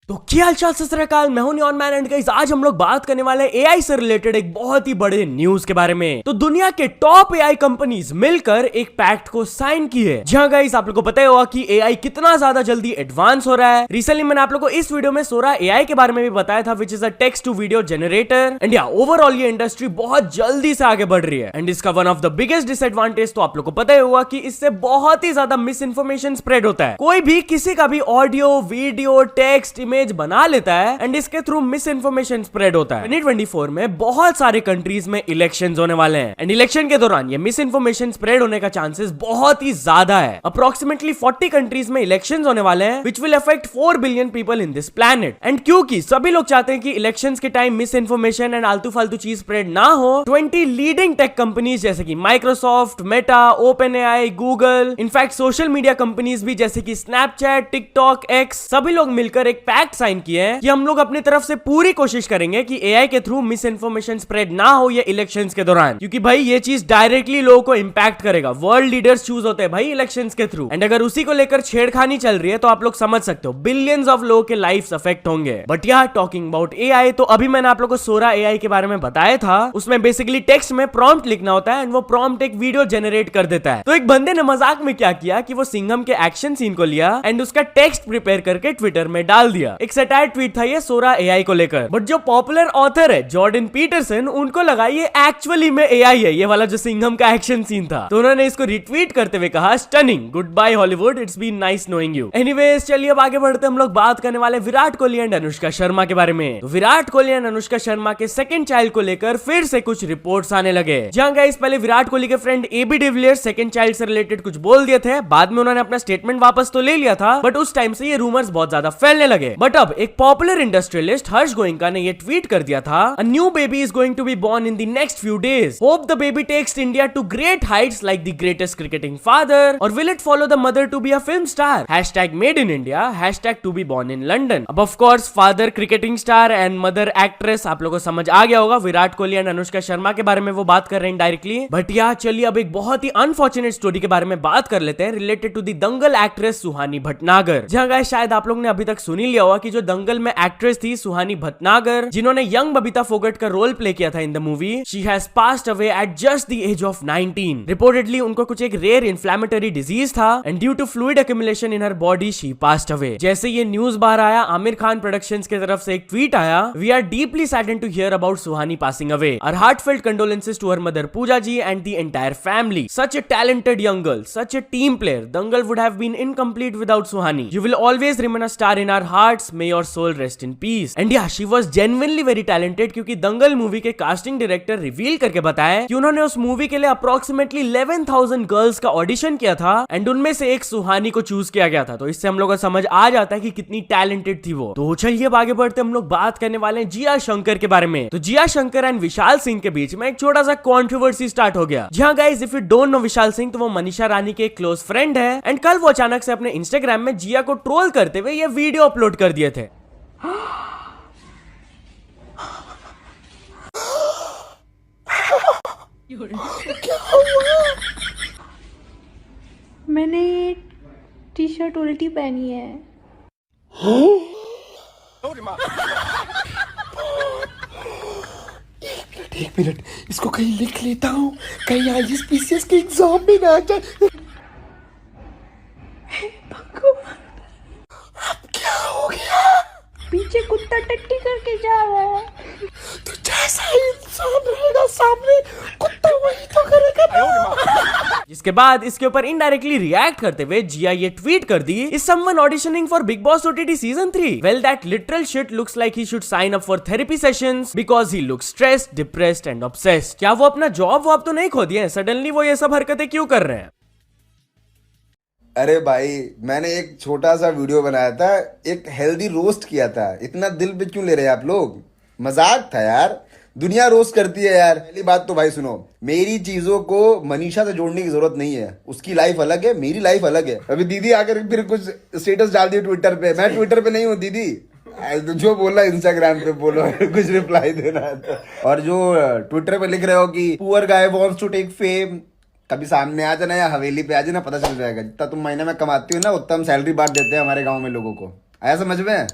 तो क्या हालचाल सत श्री अकाल, मैं हूं नियॉन मैन एंड गाइस आज हम लोग बात करने वाले हैं एआई से रिलेटेड एक बहुत ही बड़े न्यूज के बारे में। तो दुनिया के टॉप एआई कंपनीज मिलकर एक पैक्ट को साइन की है। जहां गाइस आप लोगों को पता ही होगा कि एआई कितना ज्यादा जल्दी एडवांस हो रहा है। रिसेंटली मैंने आप लोगों को इस वीडियो में सोरा एआई के बारे में भी बताया था, which is a text to video generator. And या ओवरऑल ये इंडस्ट्री बहुत जल्दी से आगे बढ़ रही है। एंड इसका one of the biggest disadvantage तो आप लोग को पता ही होगा कि इससे बहुत ही ज्यादा मिस इन्फॉर्मेशन स्प्रेड होता है। कोई भी किसी का भी ऑडियो, वीडियो, टेक्स्ट, इमेज बना लेता है एंड इसके थ्रू मिस इन्फॉर्मेशन स्प्रेड होता है। 2024 में बहुत सारे कंट्रीज में इलेक्शंस होने वाले हैं एंड इलेक्शन के दौरान ये मिस इन्फॉर्मेशन स्प्रेड होने का चांसेस बहुत ही ज्यादा है। अप्रोक्सीमेटली 40 कंट्रीज में इलेक्शंस होने वाले हैं which will affect 4 billion people in this planet. And क्योंकि सभी लोग चाहते हैं कि इलेक्शंस के टाइम मिस इन्फॉर्मेशन एंड आलतू फालतू चीज स्प्रेड ना हो, 20 लीडिंग टेक कंपनीज जैसे कि Microsoft, Meta, open AI, Google, in fact social media companies भी जैसे कि स्नैपचैट, टिकटॉक, एक्स, सभी लोग मिलकर एक पैक्ट साइन किए हैं कि हम लोग अपनी तरफ से पूरी कोशिश करेंगे कि एआई के थ्रू मिस इन्फॉर्मेशन स्प्रेड ना हो ये इलेक्शंस के दौरान, क्योंकि भाई ये चीज डायरेक्टली लोगों को इंपैक्ट करेगा। वर्ल्ड लीडर्स चूज होते हैं भाई इलेक्शंस के थ्रू एंड अगर उसी को लेकर छेड़खानी चल रही है तो आप लोग समझ सकते हो बिलियंस ऑफ लोगों के लाइफ्स अफेक्ट होंगे। बट यार टॉकिंग अबाउट एआई, तो अभी मैंने आप लोगों को सोरा एआई के बारे में बताया था। उसमें बेसिकली टेक्स्ट में प्रॉम्प्ट लिखना होता है एंड वो प्रॉम्प्ट एक वीडियो जनरेट कर देता है। तो एक बंदे ने मजाक में क्या किया कि वो सिंघम के एक्शन सीन को लिया एंड उसका टेक्स्ट प्रिपेयर करके ट्विटर में डाल दिया। एक सटायर ट्वीट था ये सोरा एआई को लेकर। बट जो पॉपुलर ऑथर है जॉर्डन पीटरसन, उनको लगा ये एक्चुअली में एआई है, ये वाला जो सिंघम का एक्शन सीन था। तो उन्होंने इसको रिट्वीट करते हुए कहा, stunning, good bye Hollywood, it's been nice knowing you. Anyways चलिए अब आगे बढ़ते हम लोग बात करने वाले विराट कोहली एंड अनुष्का शर्मा के बारे में। तो विराट कोहली एंड अनुष्का शर्मा के सेकंड चाइल्ड को लेकर फिर से कुछ रिपोर्ट्स आने लगे। जहां गाइस पहले विराट कोहली के friend AB de Villiers second child से रिलेटेड कुछ बोल दिए थे, बाद में उन्होंने अपना स्टेटमेंट वापस तो ले लिया था, बट उस टाइम से ये रूमर्स बहुत ज्यादा फैलने लगे। बट अब एक पॉपुलर इंडस्ट्रियलिस्ट हर्ष गोयनका ने ये ट्वीट कर दिया था, a new baby is going to be born in the next few days, hope the baby takes India to great heights like the greatest cricketing father, और will it follow the mother to be a film star, hashtag made in India, hashtag to be born in London. अब of course father cricketing star and mother actress, आप लोगों को समझ आ गया होगा Virat Kohli and Anushka Sharma के बारे में वो बात कर रहे हैं डायरेक्टली। बट यार चलिए अब एक बहुत ही अनफॉर्चुनेट स्टोरी के बारे में बात कर लेते हैं related to the Dangal actress Suhani Bhatnagar. जहां गाइस शायद आप लोग ने अभी तक सुन ही लिया होगा कि जो दंगल में एक्ट्रेस थी सुहानी भटनागर, जिन्होंने यंग बबीता फोगट का रोल प्ले किया था in the movie, she has passed away at just the age of 19। Reportedly उनको कुछ एक रेयर इन्फ्लेमेटरी डिजीज था and due to fluid accumulation in her body she passed away. जैसे ये न्यूज बाहर आया, आमिर खान प्रोडक्शंस की तरफ से एक ट्वीट आया, we are deeply saddened to hear about Suhani passing away, our heartfelt condolences to her mother Pooja ji and the entire family, such a talented young girl, such a team player, Dangal would have been incomplete without Suhani, you will always remain a star in our hearts, may your soul rest in peace. And yeah she was genuinely very talented, क्योंकि Dangal movie के casting director reveal करके बताया कि उन्होंने उस movie के लिए approximately 11,000 girls का ऑडिशन किया था एंड उनमें से एक सुहानी को चूज किया गया था। तो इससे हम लोग को समझ आ जाता है कि कितनी टैलेंटेड थी वो। तो चलिए अब आगे बढ़ते हम लोग बात करने वाले हैं जिया शंकर के बारे में। तो जिया शंकर एंड विशाल सिंह के बीच में एक छोटा सा कॉन्ट्रोवर्सी स्टार्ट हो गया। जहां guys if you don't know Vishal Singh, तो वो मनीषा रानी के एक क्लोज फ्रेंड है एंड कल वो अचानक से अपने इंस्टाग्राम में जिया को ट्रोल करते हुए ये वीडियो अपलोड कर दिए थे। क्या हुआ? मैंने टी शर्ट उल्टी पहनी है। एक मिनट, इसको कहीं लिख लेता हूँ, कहीं आईएसपीसीएस के एग्जाम में ना आ जाए। भगवान, अब क्या हो गया? पीछे कुत्ता टट्टी करके जा रहा है। तो जैसा इंसान रहेगा सामने, कुत्ता वही तो करेगा ना। जिसके बाद इसके ऊपर इनडायरेक्टली रिएक्ट करते हुए जिया ये ट्वीट कर दी, is someone auditioning for Bigg Boss OTT season 3? Well that literal shit looks like he should sign up for therapy sessions because he looks stressed, depressed and obsessed. क्या वो अपना जॉब वॉब तो नहीं खो दिए हैं? सडनली वो ये सब हरकतें क्यों कर रहे हैं? अरे भाई, मैंने एक छोटा सा वीडियो बनाया था, एक हेल्दी रोस्ट किया था। इतना दिल पे क्यों ले रहे हैं आप लोग? मजाक था यार, दुनिया रोस्ट करती है यार। पहली बात तो भाई सुनो, मेरी चीजों को मनीषा से जोड़ने की जरूरत नहीं है। उसकी लाइफ अलग है, मेरी लाइफ अलग है। अभी दीदी आकर फिर कुछ स्टेटस डाल दिए ट्विटर पे, मैं ट्विटर पे नहीं हूँ दीदी, जो बोला इंस्टाग्राम पे बोलो, कुछ रिप्लाई देना है तो। और जो ट्विटर पे लिख रहे हो कि poor guy wants to take fame, कभी सामने आ जाना या हवेली पे आ जाना, पता चल जाएगा। जितना तुम महीने में कमाती हो ना, उतना हम सैलरी बांट देते हैं हमारे गांव में लोगों को। आया समझ में?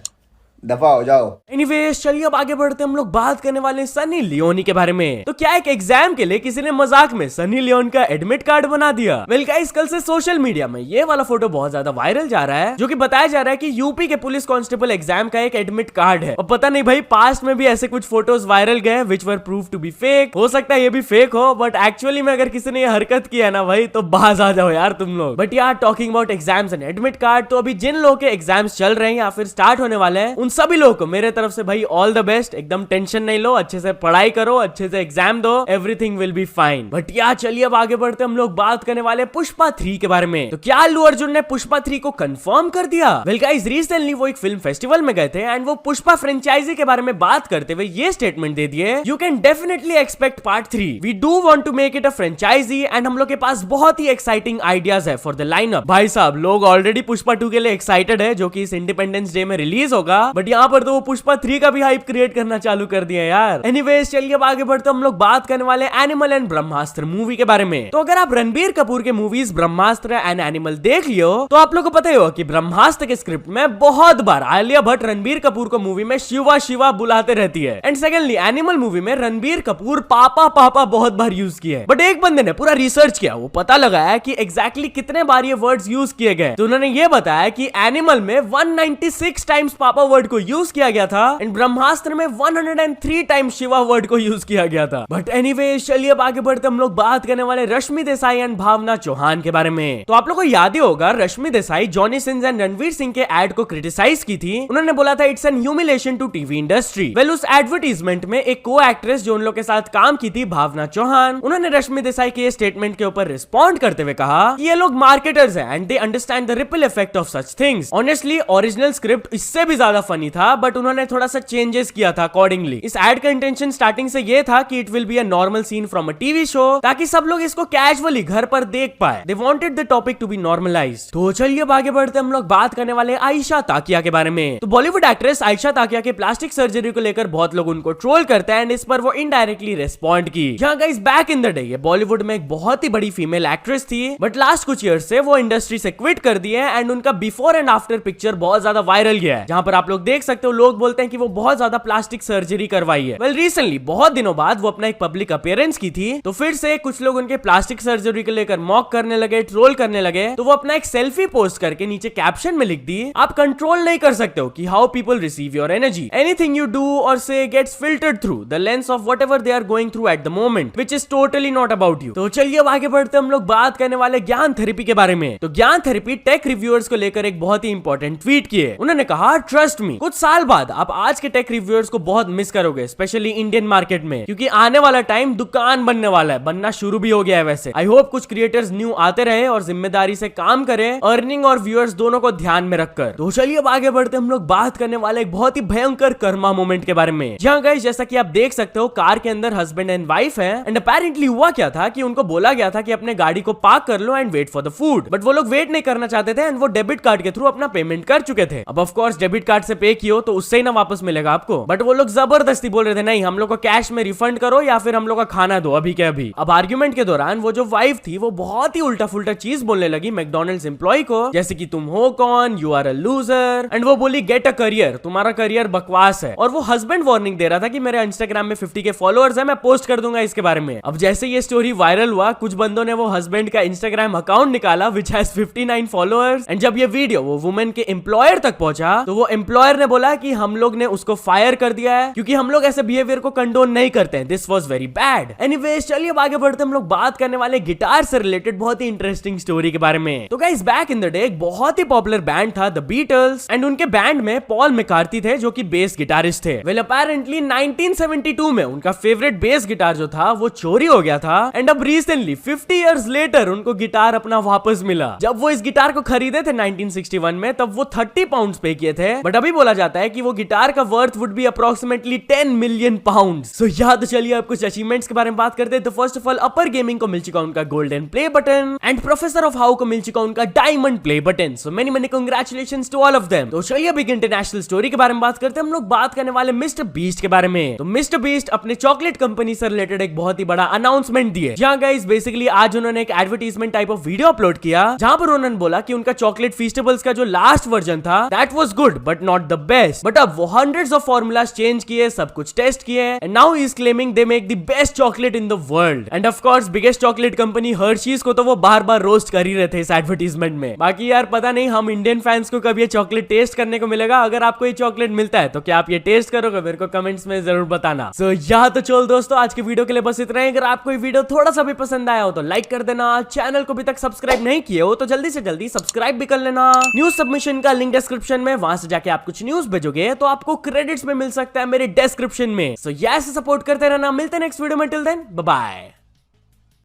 दफा हो जाओ। एनीवेज चलिए अब आगे बढ़ते हम लोग बात करने वाले हैं सनी लियोनी के बारे में। तो क्या एक एग्जाम के लिए किसी ने मजाक में सनी लियोन का एडमिट कार्ड बना दिया। वेल गाइस, कल से सोशल मीडिया में ये वाला फोटो बहुत ज्यादा वायरल जा रहा है, जो कि बताया जा रहा है कि यूपी के पुलिस कांस्टेबल एग्जाम का एक एडमिट कार्ड है। और पता नहीं भाई, पास्ट में भी ऐसे कुछ फोटोज वायरल गए विच वर प्रूव टू बी फेक। हो सकता है ये भी फेक हो, बट एक्चुअली में अगर किसी ने ये हरकत किया ना भाई, तो बाज आ जाओ यार तुम लोग। बट यार, talking about exams and admit card, तो अभी जिन लोगों के एग्जाम्स चल रहे हैं या फिर स्टार्ट होने वाले हैं, उन सभी लोगों को मेरे तरफ से भाई ऑल द बेस्ट। एकदम टेंशन नहीं लो, अच्छे से पढ़ाई करो, अच्छे से एग्जाम दो, everything will be fine. But यार चलिए अब आगे बढ़ते हम लोग बात करने वाले पुष्पा 3 के बारे में। तो क्या अल्लू अर्जुन ने पुष्पा 3 को कंफर्म कर दिया? वेल गाइस, रिसेंटली वो एक फिल्म फेस्टिवल में गए थे एंड वो पुष्पा फ्रेंचाइजी के बारे में बात करते हुए ये स्टेटमेंट दे दिए, you can definitely expect part 3। We do want to make it a franchise and हम लोग के पास बहुत ही एक्साइटिंग आइडियाज है फॉर द लाइनअप। भाई साहब, लोग ऑलरेडी पुष्पा 2 के लिए एक्साइटेड है, जो कि इस इंडिपेंडेंस डे में रिलीज होगा, बट यहाँ पर तो वो पुष्पा 3 का भी हाइप क्रिएट करना चालू कर दिया यार। एनीवेज चलिए अब आगे बढ़ते हम लोग बात करने वाले एनिमल एंड ब्रह्मास्त्र मूवी के बारे में। तो अगर आप रणबीर कपूर के मूवीज ब्रह्मास्त्र एंड एनिमल देख लियो, तो आप लोगों को पता ही होगा कि ब्रह्मास्त्र के स्क्रिप्ट में बहुत बार आलिया भट्ट रणबीर कपूर को मूवी में शिवा शिवा बुलाते रहती है। एंड सेकेंडली, एनिमल मूवी में रणबीर कपूर पापा पापा बहुत बार यूज किए हैं। बट एक बंदे ने पूरा रिसर्च किया, वो पता लगाया कि एग्जैक्टली कितने बार ये वर्ड्स यूज किए गए। तो उन्होंने ये बताया कि एनिमल में 196 टाइम्स पापा वर्ड को यूज किया गया था एंड ब्रह्मास्त्र में 103 टाइम्स शिवा वर्ड को यूज किया गया था। बट एनीवेज चलिए अब आगे बढ़ते हम लोग बात करने वाले रश्मि देसाई एंड भावना चौहान के बारे में। तो आप लोगों को याद ही होगा, Rashmi Desai Johnny Sins and Ranveer Singh के एड को क्रिटिसाइज की थी। उन्होंने बोला था it's an humiliation to TV industry. Well, उस एडवर्टीजमेंट में एक को एक्ट्रेस जो उन लोग के साथ काम की थी, भावना चौहान, उन्होंने रश्मि देसाई के स्टेटमेंट के ऊपर रिस्पॉन्ड करते हुए कहा कि ये लोग मार्केटर्स हैं and they understand the ripple effect of such things. Honestly original script इससे भी ज्यादा फनी था, बट उन्होंने थोड़ा सा चेंजेस किया था अकॉर्डिंगली। इस एड का इंटेंशन स्टार्टिंग से ये था कि it will be a normal scene from a TV show, ताकि सब लोग इसको कैजुअली घर पर देख पाए। They wanted the topic to be normalized. तो चलिए अब आगे बढ़ते हम लोग बात करने वाले आयशा ताकिया के बारे में। तो बॉलीवुड एक्ट्रेस आयशा ताकिया के प्लास्टिक सर्जरी को लेकर बहुत लोग उनको ट्रोल करते हैं एंड इस पर वो इनडायरेक्टली रिस्पॉन्ड की। जहां guys, back in the day ये बॉलीवुड में एक बहुत ही बड़ी फीमेल एक्ट्रेस थी, बट लास्ट कुछ ईयर से वो इंडस्ट्री से क्विट कर दी है एंड उनका बिफोर एंड आफ्टर पिक्चर बहुत ज्यादा वायरल गया है, जहां पर आप लोग देख सकते हो लोग बोलते हैं कि वो बहुत ज्यादा प्लास्टिक सर्जरी करवाई है। वेल, रिसेंटली बहुत दिनों बाद वो अपना एक पब्लिक अपीयरेंस की थी, तो फिर से कुछ लोग उनके प्लास्टिक सर्जरी को लेकर मॉक करने लगे, ट्रोल करने लगे। तो वो अपना एक सेल्फी पोस्ट करके नीचे कैप्शन में लिख दी, आप कंट्रोल नहीं कर सकते हो कि how people receive your energy, anything you do or say gets filtered through the lens of whatever they are going through at the moment, which is totally not about you. तो चलिए अब आगे बढ़ते हम लोग बात करने वाले ज्ञान थेरेपी के बारे में। तो ज्ञान थेरेपी टेक रिव्यूअर्स को लेकर एक बहुत ही इंपॉर्टेंट ट्वीट किए। उन्होंने कहा, ट्रस्ट मी, कुछ साल बाद आप आज के टेक रिव्यूअर्स को बहुत मिस करोगे, स्पेशली इंडियन मार्केट में, क्योंकि आने वाला टाइम दुकान बनने वाला है, बनना शुरू भी हो गया है वैसे। आई होप कुछ क्रिएटर्स न्यू आते रहे और जिम्मेदारी से काम करें, अर्निंग और व्यूअर्स दोनों को ध्यान में रखकर। तो चलिए अब आगे बढ़ते हम लोग बात करने वाले एक बहुत ही भयंकर कर्मा मोमेंट के बारे में। जहां गाइस, जैसा कि आप देख सकते हो, कार के अंदर हस्बैंड एंड वाइफ है एंड अपेरेंटली हुआ क्या था कि उनको बोला गया था कि अपने गाड़ी को पार्क कर लो and wait for the food, but वो लोग वेट नहीं करना चाहते थे एंड वो डेबिट कार्ड के थ्रू अपना पेमेंट कर चुके थे। अब ऑफ कोर्स डेबिट कार्ड से पे कियो तो उससे ही ना वापस मिलेगा आपको, बट वो लोग जबरदस्ती बोल रहे थे नहीं, हम लोग को कैश में रिफंड करो या फिर हम लोग का खाना दो अभी के अभी। अब आर्ग्यूमेंट के दौरान वो जो वाइफ थी वो बहुत ही उल्टा फुल्टा चीज बोलने लगी मैकडॉनल्ड्स एम्प्लॉय को, जैसे कि तुम हो कौन, you are a loser, and वो बोली गेट अ करियर, तुम्हारा करियर बकवास है। और वो हस्बैंड वार्निंग दे रहा था कि मेरे इंस्टाग्राम में 50 के फॉलोअर्स है, मैं पोस्ट कर दूंगा इसके बारे में। अब जैसे ये स्टोरी वायरल हुआ, कुछ बंदों ने वो हस्बैंड का इंस्टाग्राम अकाउंट निकाला विच हैज 59 फॉलोअर्स एंड जब ये वीडियो वो वुमेन के एम्प्लॉयर तक पहुंचा तो वो एम्प्लॉयर ने बोला कि हम लोग ने उसको फायर कर दिया है क्योंकि हम लोग ऐसे बिहेवियर को कंडोन नहीं करते हैं, this was very bad. Anyways चलिए अब आगे बढ़ते हम लोग बात करने वाले गिटार से रिलेटेड बहुत ही इंटरेस्टिंग स्टोरी के बारे में। तो guys, back in the day एक बहुत ही पॉपुलर बैंड था द बीटल्स एंड उनके बैंड में पॉल मैकार्टी थे जो कि बेस गिटारिस्ट थे। वेल, अपेरेंटली 1972 में उनका फेवरेट बेस गिटार जो था वो चोरी हो गया था एंड अब रिसेंटली 50 इयर्स लेटर उनको गिटार अपना वापस मिला। जब वो इस गिटार को खरीदे थे 1961 में तब वो 30 पाउंड पे किए थे, बट अभी बोला जाता है कि वो गिटार का worth would be approximately 10 million pound. So याद चलिए अब कुछ अचीवमेंट्स के बारे में बात करते हैं। तो first of all, Upper Gaming को मिल चुका उनका golden play button and Professor of How को मिल चुका उनका diamond play button. So many many congratulations to all of them. तो चलिए अब एक इंटरनेशनल स्टोरी के बारे में बात करते हैं। हम लोग बात करने वाले मिस्टर बीस्ट के बारे में। तो मिस्टर बीस्ट अपने चॉकलेट कंपनी से रिलेटेड एक बहुत ही बड़ा अनाउंसमेंट दिए, जहां गाइस बेसिकली आज उन्होंने एक advertisement type of video upload किया जहां पर उन्होंने बोला कि उनका चॉकलेट फेस्टिवल्स का जो लास्ट वर्जन था that was good but not the best, but अब वो हंड्रेड्स ऑफ फॉर्मूलाज चेंज किए, सब कुछ टेस्ट किए and now he is claiming they make the best chocolate in the world. End of course biggest chocolate company Hershey's को तो वो बार बार roast कर ही रहे थे इस एडवर्टीजमेंट में। बाकी यार पता नहीं हम इंडियन फैंस को कभी ये चॉकलेट टेस्ट करने को मिलेगा। अगर आपको ये चॉकलेट मिलता है तो क्या आप ये टेस्ट करोगे? मेरे को कमेंट्स में जरूर बताना। सो यहाँ तो चल दोस्तों, आज के वीडियो के लिए बस इतना ही। अगर आपको ये वीडियो थोड़ा सा भी पसंद आया हो तो लाइक कर देना, चैनल को अभी तक सब्सक्राइब नहीं किए हो तो जल्दी से जल्दी सब्सक्राइब भी कर लेना। न्यूज सबमिशन का लिंक डिस्क्रिप्शन में, वहां से जाके आप कुछ न्यूज भेजोगे तो आपको क्रेडिट्स में मिल सकता है मेरे डिस्क्रिप्शन में। सो ऐसे सपोर्ट करते रहना। मिलते हैं नेक्स्ट वीडियो में, टिल देन बाय बाय।